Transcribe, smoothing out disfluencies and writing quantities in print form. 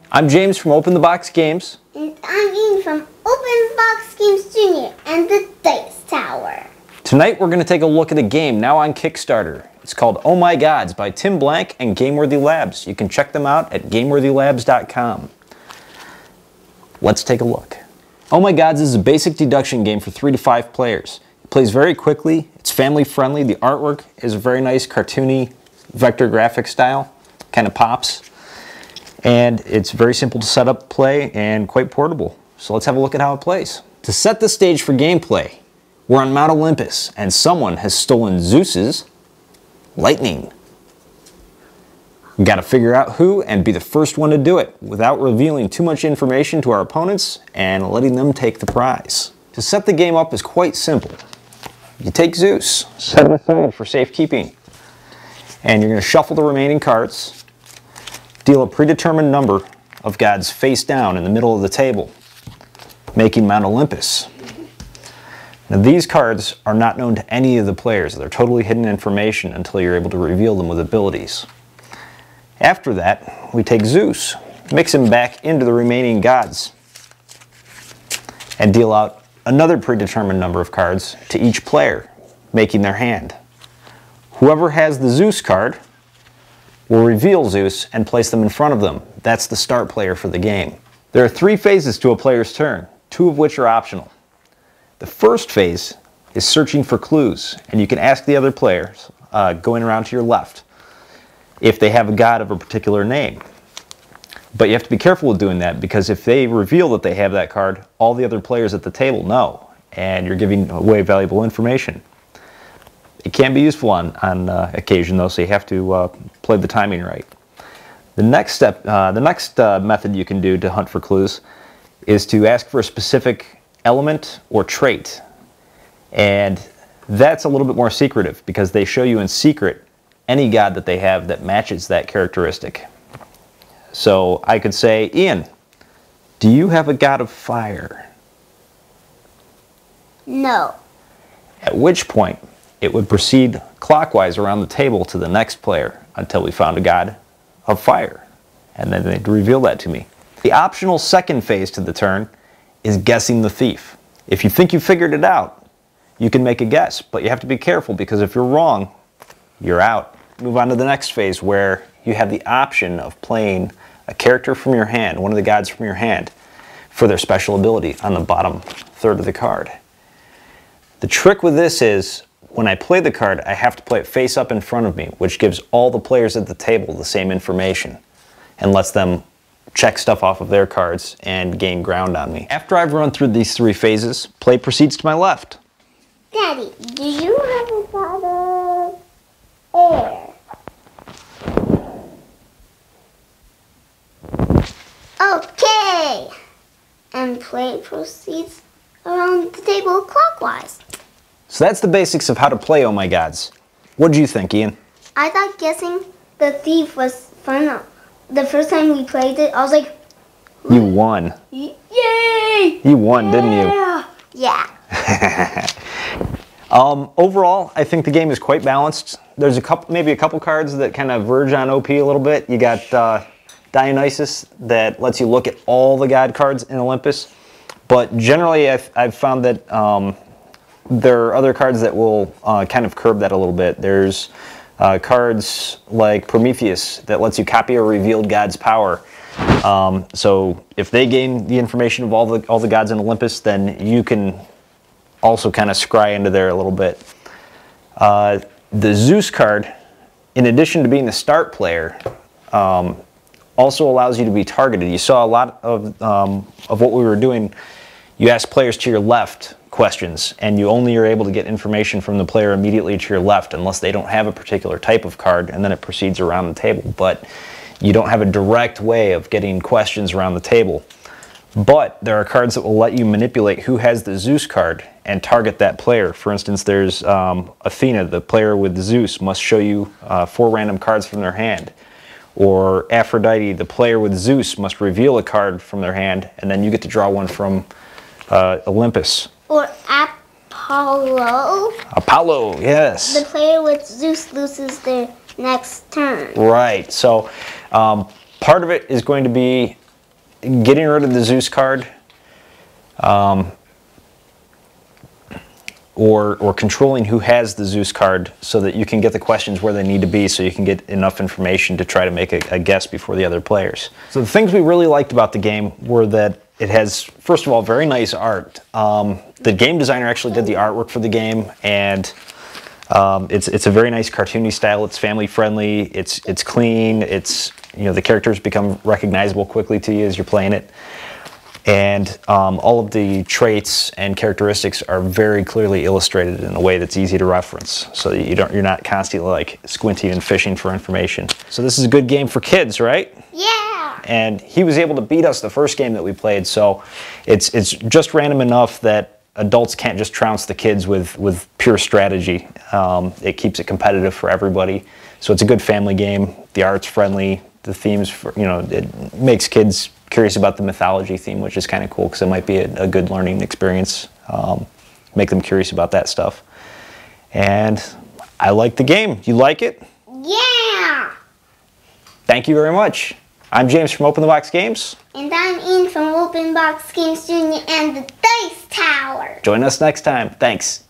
I'm James from Open the Box Games. And I'm Ian from Open Box Games Jr. and the Dice Tower. Tonight we're going to take a look at a game now on Kickstarter. It's called Oh My Gods by Tim Blank and Gameworthy Labs. You can check them out at gameworthylabs.com. Let's take a look. Oh My Gods is a basic deduction game for 3 to 5 players. It plays very quickly, it's family friendly, the artwork is a very nice cartoony vector graphic style, kind of pops. And it's very simple to set up, play, and quite portable. So let's have a look at how it plays. To set the stage for gameplay, we're on Mount Olympus, and someone has stolen Zeus's lightning. We've got to figure out who and be the first one to do it without revealing too much information to our opponents and letting them take the prize. To set the game up is quite simple. You take Zeus, set him aside for safekeeping, and you're going to shuffle the remaining cards. Deal a predetermined number of gods face down in the middle of the table, making Mount Olympus. Now these cards are not known to any of the players. They're totally hidden information until you're able to reveal them with abilities. After that, we take Zeus, mix him back into the remaining gods, and deal out another predetermined number of cards to each player, making their hand. Whoever has the Zeus card will reveal Zeus and place them in front of them. That's the start player for the game. There are 3 phases to a player's turn, 2 of which are optional. The first phase is searching for clues, and you can ask the other players, going around to your left, if they have a god of a particular name. But you have to be careful with doing that, because if they reveal that they have that card, all the other players at the table know, and you're giving away valuable information. It can be useful on occasion though, so you have to play the timing right. The next method you can do to hunt for clues is to ask for a specific element or trait. And that's a little bit more secretive because they show you in secret any god that they have that matches that characteristic. So I could say, Ian, do you have a god of fire? No. At which point, it would proceed clockwise around the table to the next player until we found a god of fire. And then they'd reveal that to me. The optional second phase to the turn is guessing the thief. If you think you figured it out, you can make a guess, but you have to be careful because if you're wrong, you're out. Move on to the next phase where you have the option of playing a character from your hand, one of the gods from your hand, for their special ability on the bottom third of the card. The trick with this is, when I play the card, I have to play it face up in front of me, which gives all the players at the table the same information and lets them check stuff off of their cards and gain ground on me. After I've run through these 3 phases, play proceeds to my left. Daddy, do you have a god of air? Okay. And play proceeds around the table clockwise. So that's the basics of how to play Oh My Gods. What did you think, Ian? I thought guessing the thief was fun. The first time we played it, I was like, You won. yay! You won, didn't you? Yeah. Overall, I think the game is quite balanced. There's maybe a couple cards that kind of verge on OP a little bit. You got Dionysus that lets you look at all the god cards in Olympus. But generally, I've found that there are other cards that will kind of curb that a little bit. There's cards like Prometheus that lets you copy a revealed god's power. So if they gain the information of all the gods in Olympus, then you can also kind of scry into there a little bit. The Zeus card, in addition to being the start player, also allows you to be targeted. You saw a lot of what we were doing. You ask players to your left questions, and you only are able to get information from the player immediately to your left unless they don't have a particular type of card, and then it proceeds around the table. But you don't have a direct way of getting questions around the table. But there are cards that will let you manipulate who has the Zeus card and target that player. For instance, there's Athena, the player with Zeus, must show you 4 random cards from their hand. Or Aphrodite, the player with Zeus, must reveal a card from their hand, and then you get to draw one from Olympus. Or Apollo. Apollo. Apollo, yes. The player with Zeus loses their next turn. Right. So part of it is going to be getting rid of the Zeus card, or controlling who has the Zeus card so that you can get the questions where they need to be so you can get enough information to try to make a guess before the other players. So the things we really liked about the game were that it has, first of all, very nice art. The game designer actually did the artwork for the game, and it's a very nice cartoony style. It's family friendly. It's clean. It's, you know, the characters become recognizable quickly to you as you're playing it. And all of the traits and characteristics are very clearly illustrated in a way that's easy to reference, so that you're not constantly like squinting and fishing for information. So this is a good game for kids, right? Yeah. And he was able to beat us the first game that we played, so it's just random enough that adults can't just trounce the kids with pure strategy. It keeps it competitive for everybody. So it's a good family game. The art's friendly. The themes, it makes kids curious about the mythology theme, which is kind of cool because it might be a good learning experience. Make them curious about that stuff. And I like the game. You like it? Yeah. Thank you very much. I'm James from Open the Box Games. And I'm Ian from Open Box Games Jr. and the Dice Tower. Join us next time. Thanks.